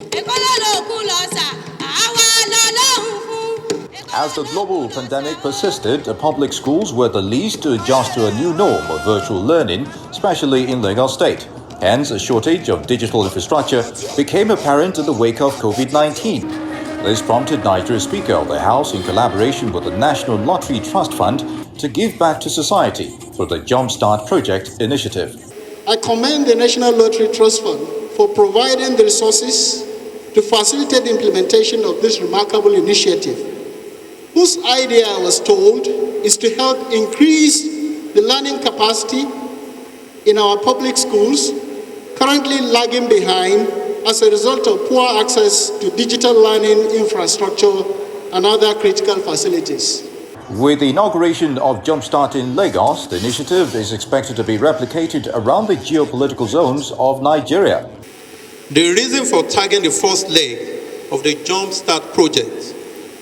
As the global pandemic persisted, public schools were the least to adjust to a new norm of virtual learning, especially in Lagos State. Hence, a shortage of digital infrastructure became apparent in the wake of COVID-19. This prompted Nigeria's Speaker of the House, in collaboration with the National Lottery Trust Fund, to give back to society through the Jumpstart Project initiative. I commend the National Lottery Trust Fund for providing the resources to facilitate the implementation of this remarkable initiative, whose idea, I was told, is to help increase the learning capacity in our public schools, currently lagging behind as a result of poor access to digital learning infrastructure and other critical facilities. With the inauguration of Jumpstart in Lagos, the initiative is expected to be replicated around the geopolitical zones of Nigeria. The reason for tagging the first leg of the Jumpstart project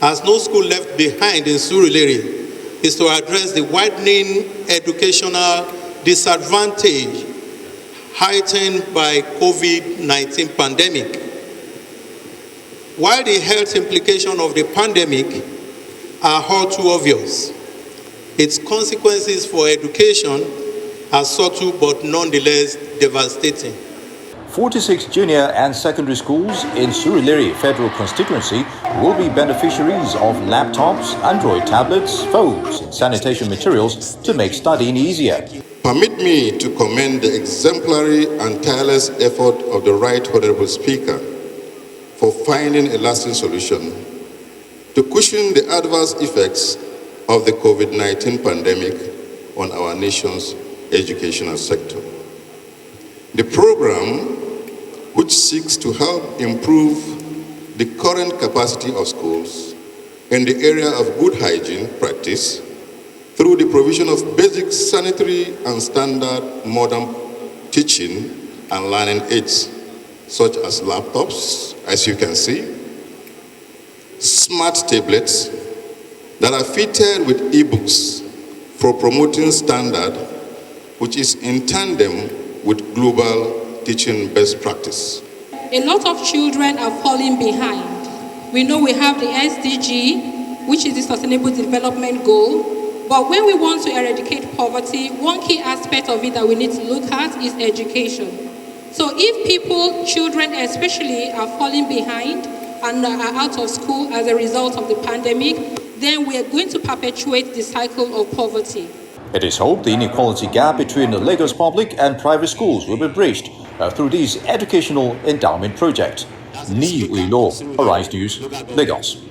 as no school left behind in Surulere is to address the widening educational disadvantage heightened by COVID-19 pandemic. While the health implications of the pandemic are all too obvious, its consequences for education are subtle but nonetheless devastating. 46 junior and secondary schools in Surulere Federal Constituency will be beneficiaries of laptops, Android tablets, phones, and sanitation materials to make studying easier. Permit me to commend the exemplary and tireless effort of the Right Honorable Speaker for finding a lasting solution to cushion the adverse effects of the COVID-19 pandemic on our nation's educational sector. The program, which seeks to help improve the current capacity of schools in the area of good hygiene practice through the provision of basic sanitary and standard modern teaching and learning aids, such as laptops, as you can see, smart tablets that are fitted with e-books for promoting standard, which is in tandem with global teaching best practice. A lot of children are falling behind. We know we have the SDG, which is the Sustainable Development Goal, but when we want to eradicate poverty, one key aspect of it that we need to look at is education. So if children especially, are falling behind and are out of school as a result of the pandemic, then we are going to perpetuate the cycle of poverty. It is hoped the inequality gap between the Lagos public and private schools will be bridged through this educational endowment project. Niyi Oyelowo, Arise News, Lagos.